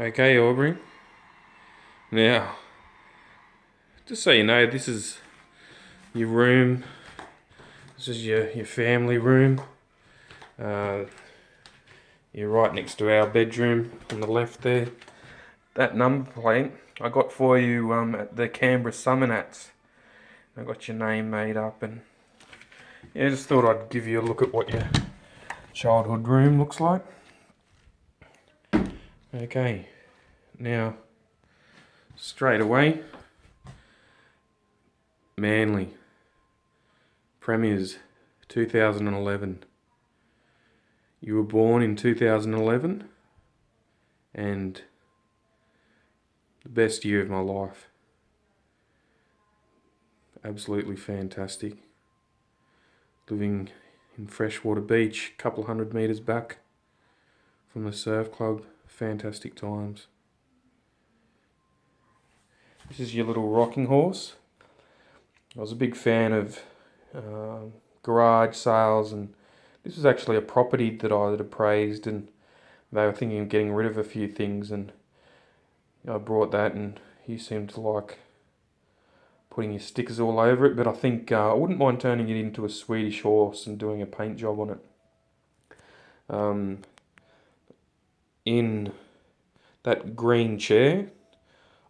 Okay, Aubree. Now, just so you know, this is your room. This is your family room. Uh, you're right next to our bedroom on the left there. That number plate I got for you at the Canberra Summer Nats. I got your name made up, and yeah, just thought I'd give you a look at what your childhood room looks like. Okay, now straight away, Manly Premiers 2011. You were born in 2011, and the best year of my life. Absolutely fantastic. Living in Freshwater Beach, a couple hundred metres back from the surf club. Fantastic times. This is your little rocking horse. I was a big fan of garage sales, and this was actually a property that I had appraised, and they were thinking of getting rid of a few things, and I brought that, and he seemed to like putting your stickers all over it, but I think I wouldn't mind turning it into a Swedish horse and doing a paint job on it. In that green chair,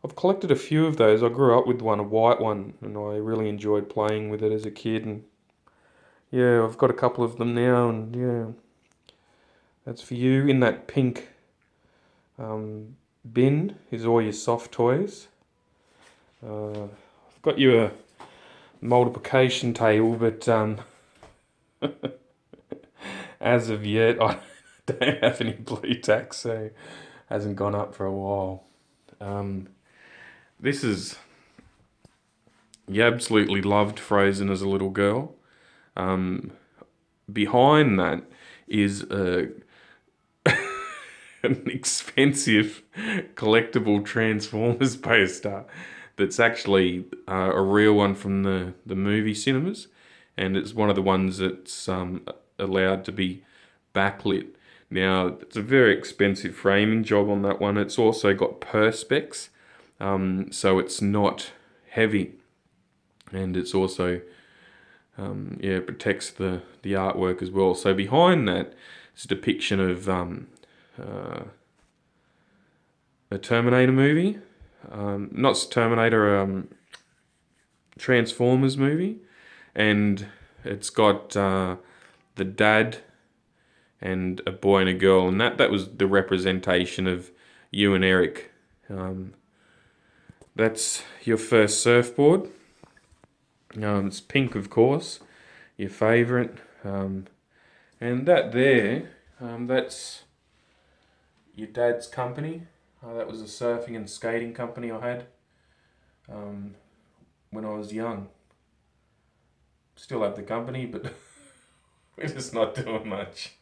I've collected a few of those. I grew up with one, a white one, and I really enjoyed playing with it as a kid, and yeah, I've got a couple of them now, and yeah, that's for you. In that pink bin is all your soft toys. I've got you a multiplication table, but as of yet, I don't have any blue tack, so hasn't gone up for a while. This is you absolutely loved Frozen as a little girl. Behind that is an expensive collectible Transformers poster that's actually a real one from the movie cinemas, and it's one of the ones that's allowed to be backlit. Now, it's a very expensive framing job on that one. It's also got perspex, so it's not heavy, and it's also it protects the artwork as well. So behind that is a depiction of a Terminator movie, not Terminator, Transformers movie, and it's got the dad and a boy and a girl, and that was the representation of you and Eric. That's your first surfboard. It's pink, of course, your favourite, and that there, that's your dad's company. That was a surfing and skating company I had when I was young. Still have the company, but we're just not doing much.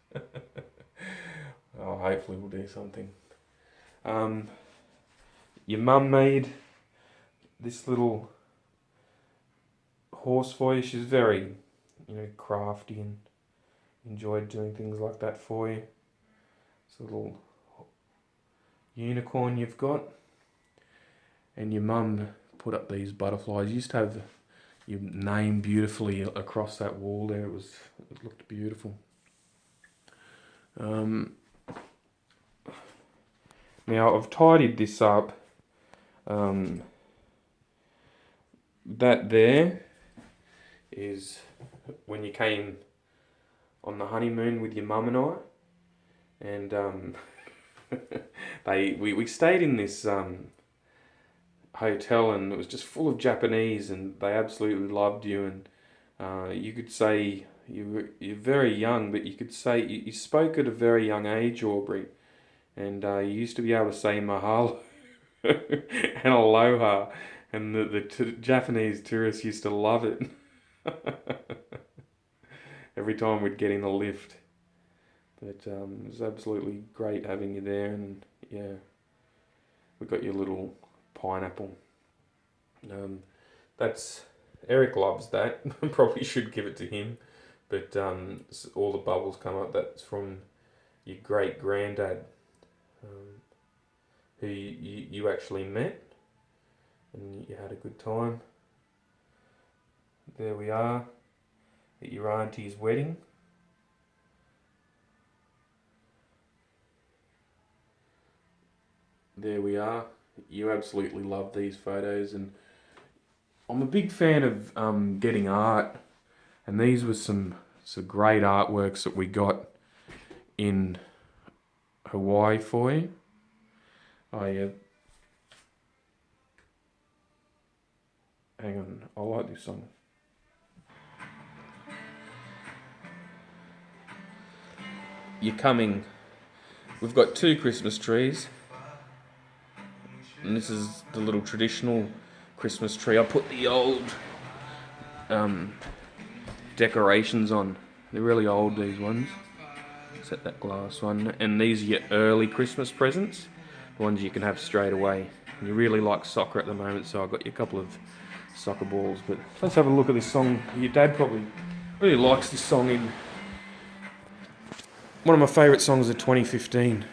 Oh, hopefully we'll do something. Your mum made this little horse for you. She's very, crafty and enjoyed doing things like that for you. It's a little unicorn you've got. And your mum put up these butterflies. You used to have your name beautifully across that wall there. It looked beautiful. Now I've tidied this up. That there is when you came on the honeymoon with your mum and I, and we stayed in this hotel, and it was just full of Japanese, and they absolutely loved you, and you could say you're very young, but you could say you spoke at a very young age, Aubree, and you used to be able to say mahalo and aloha, and the Japanese tourists used to love it. Every time we'd get in the lift. But it was absolutely great having you there, and yeah, we got your little pineapple. That's Eric loves that. Probably should give it to him, but all the bubbles come up. That's from your great granddad. who you actually met and you had a good time. There we are at your auntie's wedding. There we are. You absolutely love these photos, and I'm a big fan of getting art, and these were some great artworks that we got in Hawaii for you. Oh yeah. Hang on, I like this song. You're coming. We've got 2 Christmas trees. And this is the little traditional Christmas tree. I put the old decorations on. They're really old, these ones. Set that glass one. And these are your early Christmas presents. The ones you can have straight away. And you really like soccer at the moment, so I've got you a couple of soccer balls. But let's have a look at this song. Your dad probably really likes this song. In one of my favourite songs of 2015.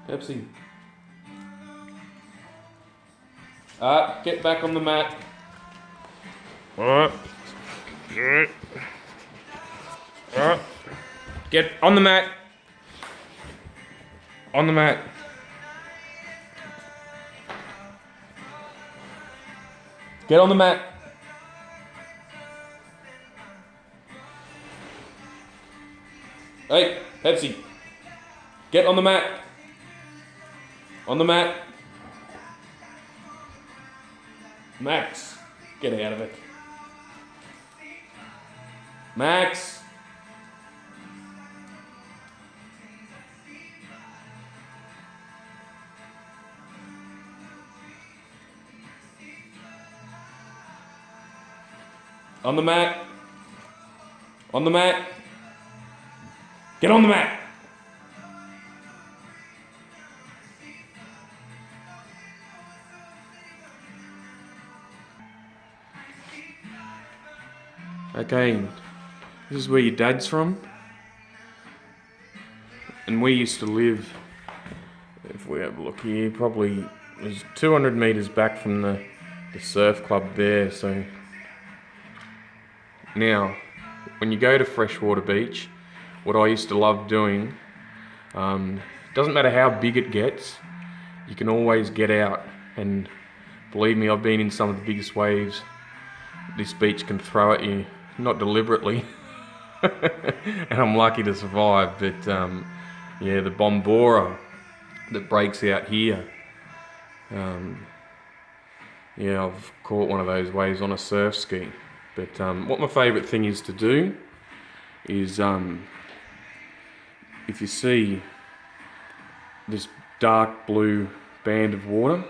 Pepsi. Get back on the mat. Get on the mat. On the mat. Get on the mat. Hey, Pepsi. Get on the mat. On the mat. Max, get out of it. Max. On the mat. On the mat. Get on the mat. Okay, this is where your dad's from. And we used to live, if we have a look here, probably it was 200 metres back from the surf club there. So now, when you go to Freshwater Beach, what I used to love doing, doesn't matter how big it gets, you can always get out. And believe me, I've been in some of the biggest waves this beach can throw at you, not deliberately, and I'm lucky to survive, but yeah, the bombora that breaks out here, yeah, I've caught one of those waves on a surf ski. But what my favourite thing is to do is, if you see this dark blue band of water.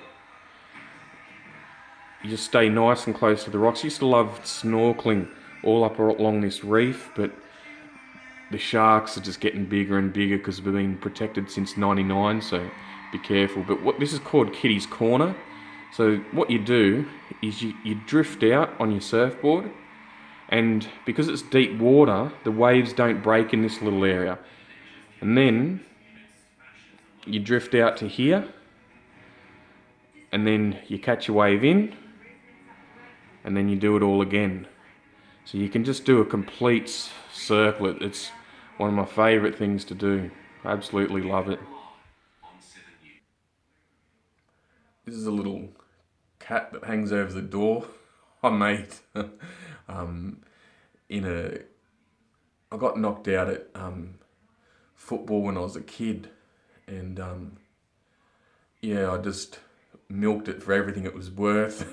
You just stay nice and close to the rocks. I used to love snorkeling all up along this reef, but the sharks are just getting bigger and bigger because we've been protected since '99, so be careful. But this is called Kitty's Corner. So what you do is you drift out on your surfboard, and because it's deep water, the waves don't break in this little area. And then you drift out to here, and then you catch a wave in, and then you do it all again. So you can just do a complete circle. It's one of my favourite things to do. I absolutely love it. This is a little cat that hangs over the door. I made I got knocked out at football when I was a kid, and I just milked it for everything it was worth.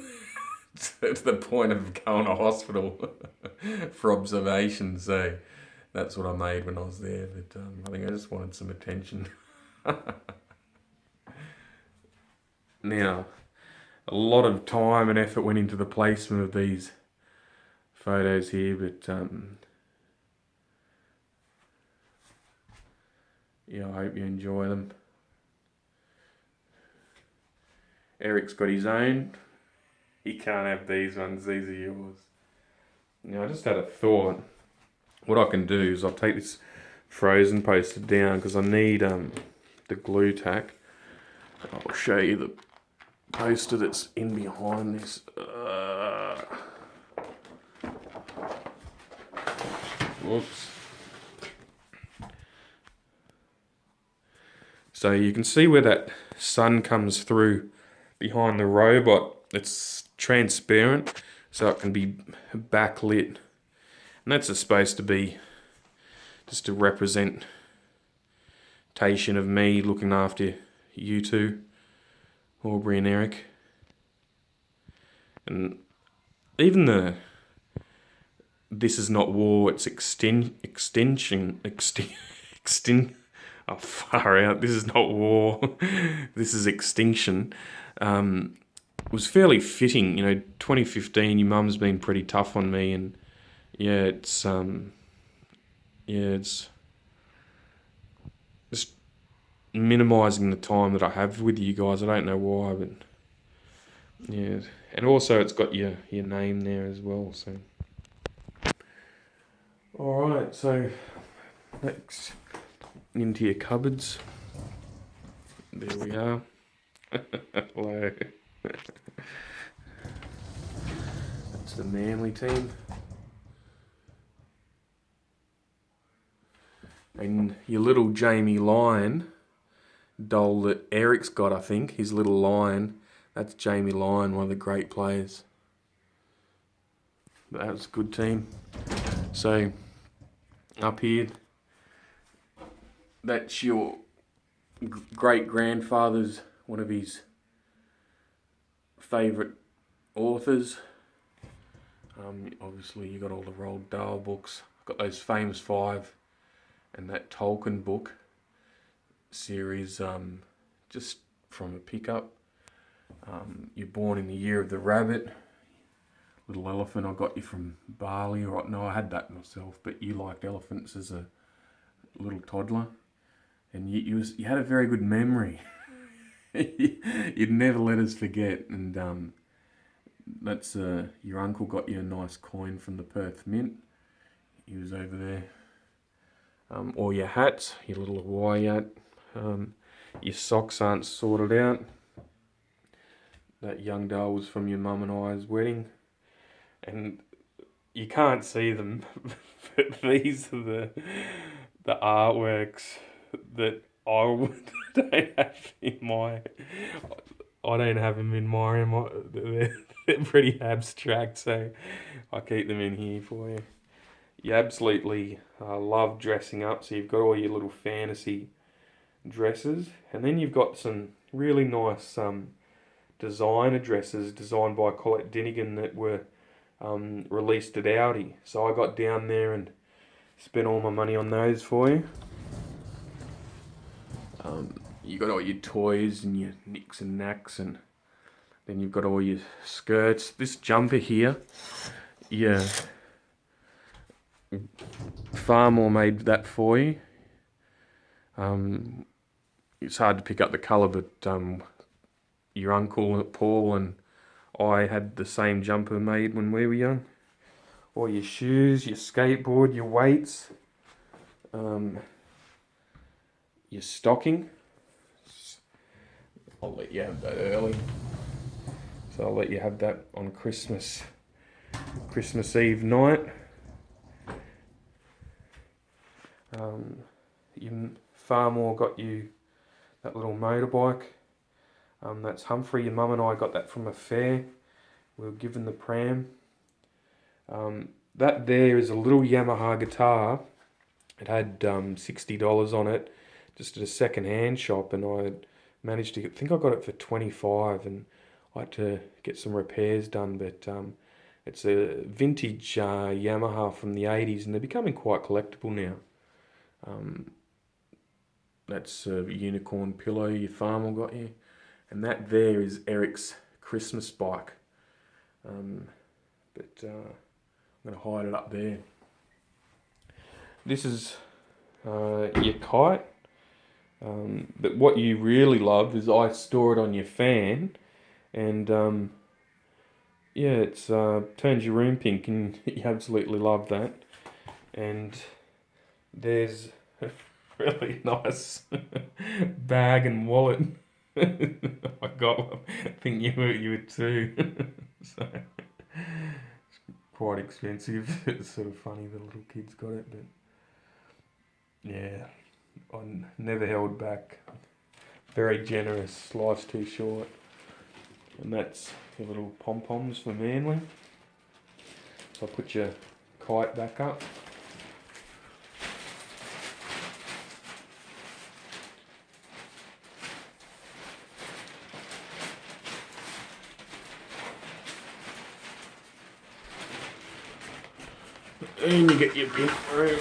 To the point of going to hospital for observation. So that's what I made when I was there. But I think I just wanted some attention. Now, a lot of time and effort went into the placement of these photos here, but I hope you enjoy them. Eric's got his own. You can't have these ones, these are yours. Now, I just had a thought. What I can do is I'll take this frozen poster down because I need the glue tack. I'll show you the poster that's in behind this. Whoops. So you can see where that sun comes through behind the robot. It's transparent, so it can be backlit. And that's supposed to be just a representation of me looking after you two, Aubree and Eric. And even this is not war, it's extinction. Oh, far out. This is not war. This is extinction. It was fairly fitting, 2015, your mum's been pretty tough on me, and it's just minimising the time that I have with you guys. I don't know why, but yeah. And also it's got your name there as well, so. Alright, so next into your cupboards. There we are. Hello. That's the Manly team. And your little Jamie Lyon doll that Eric's got, I think, his little lion, that's Jamie Lyon, one of the great players. But that was a good team. So, up here, that's your great-grandfather's, one of his favourite authors. Obviously, you got all the Roald Dahl books. Got those famous 5 and that Tolkien book series, just from a pickup. You're born in the year of the rabbit. Little elephant I got you from Bali. No, I had that myself, but you liked elephants as a little toddler. And you had a very good memory. You'd never let us forget. And that's your uncle got you a nice coin from the Perth Mint. He was over there. All your hats, your little Hawaii hat. Your socks aren't sorted out. That young doll was from your mum and I's wedding. And you can't see them, but these are the artworks that I don't have in my. I don't have them in my. They're pretty abstract, so I keep them in here for you. You absolutely love dressing up, so you've got all your little fantasy dresses, and then you've got some really nice designer dresses designed by Colette Dinnigan that were released at Audi. So I got down there and spent all my money on those for you. you got all your toys and your knicks and knacks, and then you've got all your skirts. This jumper here, yeah, Farmore made that for you. It's hard to pick up the colour, but your uncle Paul and I had the same jumper made when we were young. All your shoes, your skateboard, your weights, your stocking. I'll let you have that early. So I'll let you have that on Christmas Eve night. Your Farmore got you that little motorbike. That's Humphrey. Your mum and I got that from a fair. We were given the pram. That there is a little Yamaha guitar. It had $60 on it, just at a second-hand shop, and I managed to think I got it for $25, and I had to get some repairs done. But it's a vintage Yamaha from the '80s, and they're becoming quite collectible now. That's a unicorn pillow your farmer got you, and that there is Eric's Christmas bike. I'm going to hide it up there. This is your kite, but what you really love is I store it on your fan, and yeah, it's turns your room pink, and you absolutely love that. And there's a really nice bag and wallet. I got one. I think you were too. So it's quite expensive. It's sort of funny the little kids got it, but yeah, I never held back. Very generous. Life's too short. And that's your little pom-poms for Manly. So I'll put your kite back up. And you get your pink through.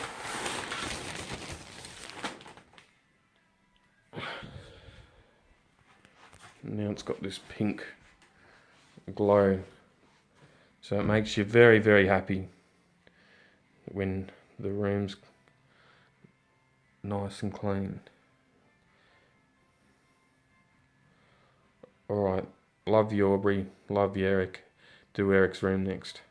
Now it's got this pink glow, so it makes you very, very happy when the room's nice and clean. Alright, love you Aubree, love you Eric. Do Eric's room next.